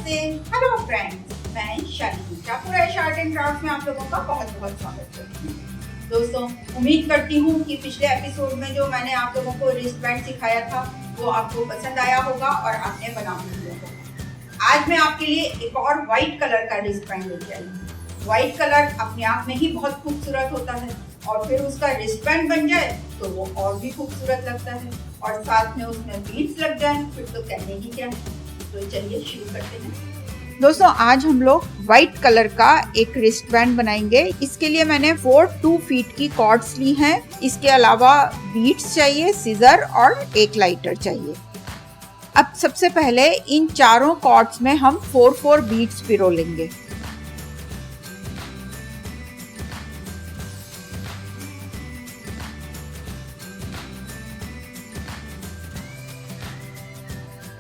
नमस्ते, hello friends, मैं Shalini चापुरा art and craft में आप लोगों का बहुत बहुत स्वागत करती हूँ। दोस्तों, उम्मीद करती हूँ कि पिछले एपिसोड में जो मैंने आप लोगों को रिस्ट बैंड सिखाया था वो आपको पसंद आया होगा और आपने बना लिया होगा। आज मैं आपके लिए एक और व्हाइट कलर का रिस्ट बैंड लेके आई हूँ। व्हाइट कलर अपने आप में ही बहुत खूबसूरत होता है और फिर उसका रिस्ट बैंड बन जाए तो वो और भी खूबसूरत लगता है और साथ में उसमें बीड्स लग जाए फिर तो कहने ही क्या है। तो चलिए शुरू करते हैं। दोस्तों, आज हम लोग व्हाइट कलर का एक रिस्ट बैंड बनाएंगे। इसके लिए मैंने 4 2 फीट की कॉर्ड्स ली हैं। इसके अलावा बीड्स चाहिए, सीजर और एक लाइटर चाहिए। अब सबसे पहले इन चारों कॉर्ड्स में हम 4 बीड्स पिरो लेंगे।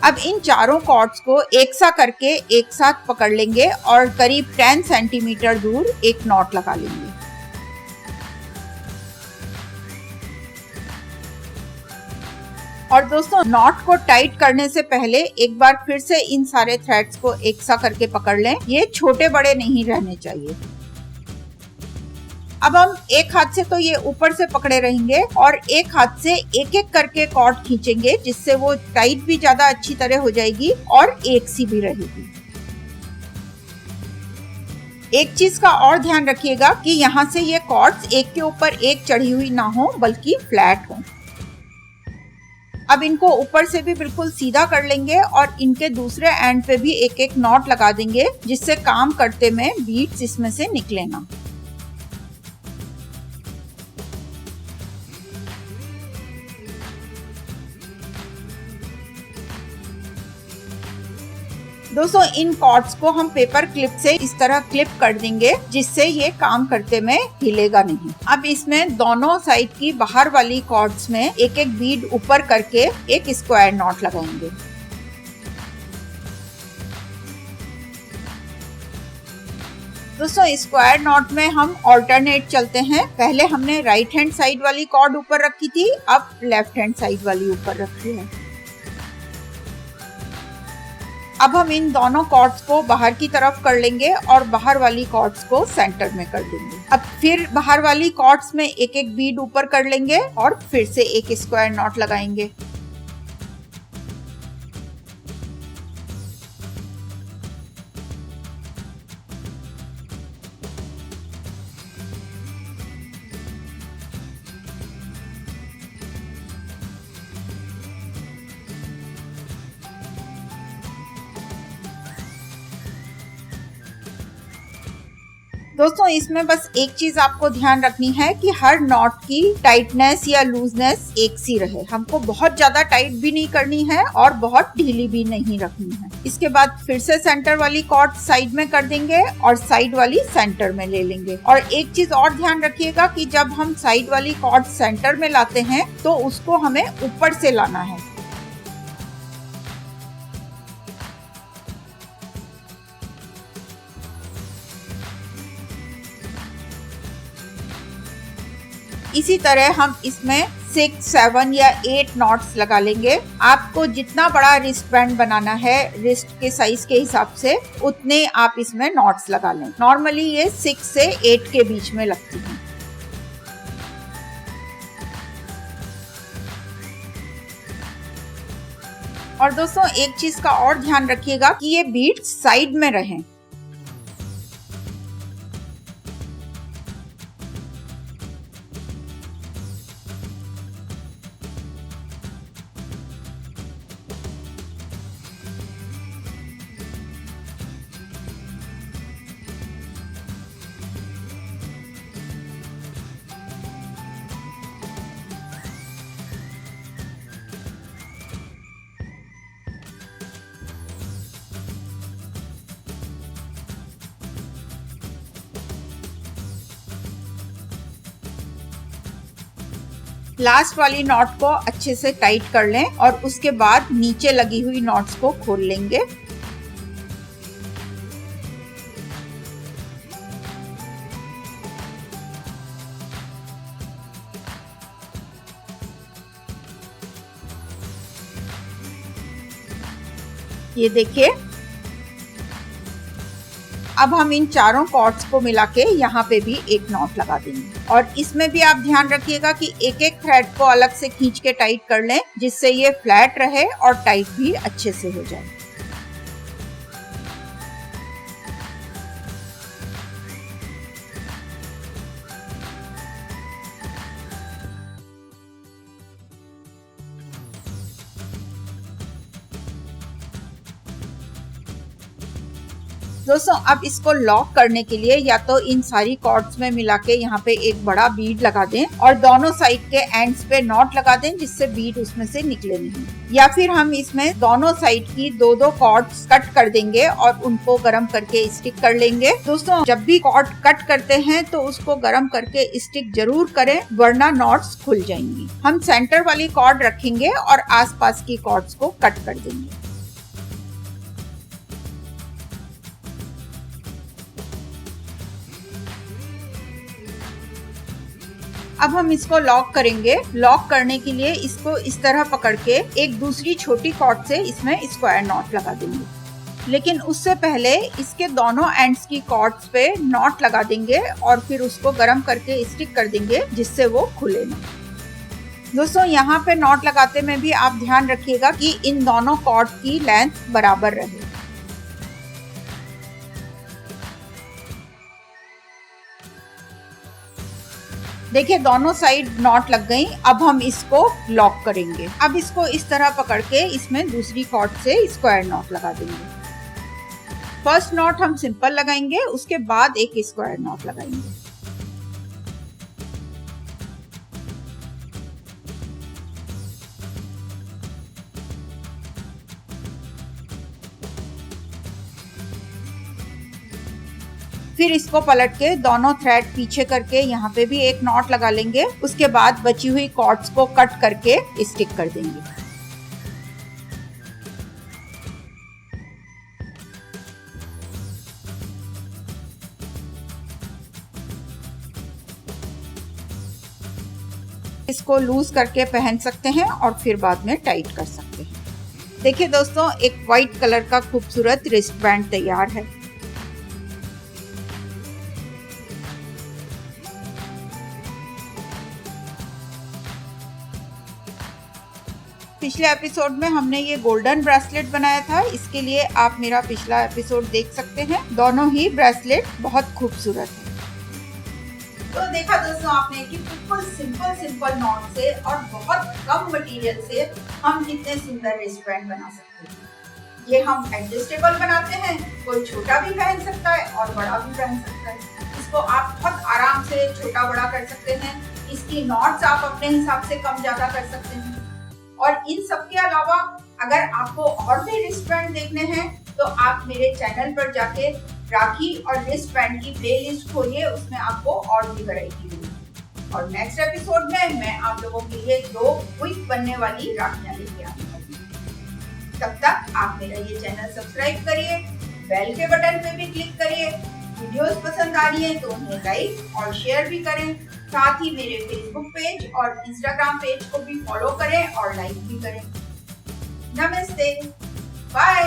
अब इन चारों कॉर्ड्स को एक सा करके एक साथ पकड़ लेंगे और करीब 10 सेंटीमीटर दूर एक नॉट लगा लेंगे। और दोस्तों, नॉट को टाइट करने से पहले एक बार फिर से इन सारे थ्रेड्स को एक सा करके पकड़ लें। ये छोटे बड़े नहीं रहने चाहिए। अब हम एक हाथ से तो ये ऊपर से पकड़े रहेंगे और एक हाथ से एक एक करके कॉर्ड खींचेंगे, जिससे वो टाइट भी ज्यादा अच्छी तरह हो जाएगी और एक सी भी रहेगी। एक चीज का और ध्यान रखिएगा कि यहाँ से ये कॉर्ड्स एक के ऊपर एक चढ़ी हुई ना हो, बल्कि फ्लैट हो। अब इनको ऊपर से भी बिल्कुल सीधा कर लेंगे और इनके दूसरे एंड पे भी एक एक नॉट लगा देंगे, जिससे काम करते में बीड्स इसमें से निकले ना। दोस्तों, इन कॉर्ड्स को हम पेपर क्लिप से इस तरह क्लिप कर देंगे, जिससे ये काम करते में हिलेगा नहीं। अब इसमें दोनों साइड की बाहर वाली कॉर्ड्स में एक एक बीड ऊपर करके एक स्क्वायर नॉट लगाएंगे। दोस्तों, स्क्वायर नॉट में हम ऑल्टरनेट चलते हैं। पहले हमने राइट हैंड साइड वाली कॉर्ड ऊपर रखी थी, अब लेफ्ट हैंड साइड वाली ऊपर रखी है। अब हम इन दोनों कॉर्ड्स को बाहर की तरफ कर लेंगे और बाहर वाली कॉर्ड्स को सेंटर में कर देंगे। अब फिर बाहर वाली कॉर्ड्स में एक एक बीड ऊपर कर लेंगे और फिर से एक स्क्वायर नॉट लगाएंगे। दोस्तों, इसमें बस एक चीज आपको ध्यान रखनी है कि हर नॉट की टाइटनेस या लूजनेस एक सी रहे। हमको बहुत ज्यादा टाइट भी नहीं करनी है और बहुत ढीली भी नहीं रखनी है। इसके बाद फिर से सेंटर वाली कॉर्ड साइड में कर देंगे और साइड वाली सेंटर में ले लेंगे। और एक चीज और ध्यान रखिएगा कि जब हम साइड वाली कॉर्ड सेंटर में लाते हैं तो उसको हमें ऊपर से लाना है। इसी तरह हम इसमें 6, 7 या 8 नॉट्स लगा लेंगे। आपको जितना बड़ा रिस्ट बैंड बनाना है रिस्ट के साइज के हिसाब से उतने आप इसमें नॉट्स लगा लें। नॉर्मली ये 6 से 8 के बीच में लगती हैं। और दोस्तों, एक चीज का और ध्यान रखिएगा कि ये बीड्स साइड में रहें। लास्ट वाली नॉट को अच्छे से टाइट कर लें और उसके बाद नीचे लगी हुई नॉट्स को खोल लेंगे। ये देखिए, अब हम इन चारों कॉर्ड्स को मिला के यहाँ पे भी एक नॉट लगा देंगे। और इसमें भी आप ध्यान रखिएगा कि एक एक थ्रेड को अलग से खींच के टाइट कर लें, जिससे ये फ्लैट रहे और टाइट भी अच्छे से हो जाए। दोस्तों अब इसको लॉक करने के लिए या तो इन सारी कॉर्ड्स में मिला के यहाँ पे एक बड़ा बीड लगा दें और दोनों साइड के एंड्स पे नॉट लगा दें, जिससे बीड उसमें से निकले नहीं। या फिर हम इसमें दोनों साइड की दो दो कॉर्ड्स कट कर देंगे और उनको गरम करके स्टिक कर लेंगे। दोस्तों जब भी कॉर्ड कट करते हैं तो उसको गरम करके स्टिक जरूर करें, वरना नॉट्स खुल जाएंगी। हम सेंटर वाली कॉर्ड रखेंगे और आसपास की कॉर्ड्स को कट कर देंगे। अब हम इसको लॉक करेंगे। लॉक करने के लिए इसको इस तरह पकड़ के एक दूसरी छोटी कॉर्ड से इसमें स्क्वायर नॉट लगा देंगे। लेकिन उससे पहले इसके दोनों एंड्स की कॉर्ड्स पे नॉट लगा देंगे और फिर उसको गरम करके स्टिक कर देंगे, जिससे वो खुले ना। दोस्तों यहाँ पे नॉट लगाते में भी आप ध्यान रखिएगा कि इन दोनों कॉर्ड की लेंथ बराबर रहे। देखिए दोनों साइड नॉट लग गई। अब हम इसको लॉक करेंगे। अब इसको इस तरह पकड़ के इसमें दूसरी कॉर्ड से स्क्वायर नॉट लगा देंगे। फर्स्ट नॉट हम सिंपल लगाएंगे, उसके बाद एक स्क्वायर नॉट लगाएंगे। फिर इसको पलट के दोनों थ्रेड पीछे करके यहाँ पे भी एक नॉट लगा लेंगे। उसके बाद बची हुई कॉर्ड्स को कट करके स्टिक कर देंगे। इसको लूज करके पहन सकते हैं और फिर बाद में टाइट कर सकते हैं। देखिए दोस्तों एक व्हाइट कलर का खूबसूरत रिस्ट बैंड तैयार है। पिछले एपिसोड में हमने ये गोल्डन ब्रेसलेट बनाया था, इसके लिए आप मेरा पिछला एपिसोड देख सकते हैं। दोनों ही ब्रेसलेट बहुत खूबसूरत है। तो देखा दोस्तों आपने कि बिल्कुल सिंपल नॉट से और बहुत कम मटेरियल से हम कितने सुंदर रिस्ट बैंड बना सकते हैं। ये हम एडजस्टेबल बनाते हैं, कोई छोटा भी पहन सकता है और बड़ा भी पहन सकता है। इसको आप बहुत आराम से छोटा बड़ा कर सकते हैं। इसकी नॉट्स आप अपने हिसाब से कम ज्यादा कर सकते हैं। और इन सब के अलावा अगर आपको और भी रिस्ट बैंड देखने हैं तो आप मेरे चैनल पर जाके राखी और रिस्ट बैंड की प्लेलिस्ट खोलिए, उसमें आपको और भी वैरायटी मिलेगी। और नेक्स्ट एपिसोड में मैं आप लोगों के लिए 2 क्विक बनने वाली राखियां लेके आने वाली हूं। तब तक आप मेरा ये चैनल सब्सक्राइब करिए, बेल के बटन पे भी क्लिक करिए। वीडियोस पसंद आ रही है तो उन्हें लाइक और शेयर भी करें। साथ ही मेरे फेसबुक पेज और इंस्टाग्राम पेज को भी फॉलो करें और लाइक भी करें। नमस्ते, बाय।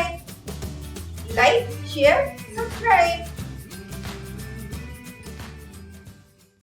Like, share, subscribe.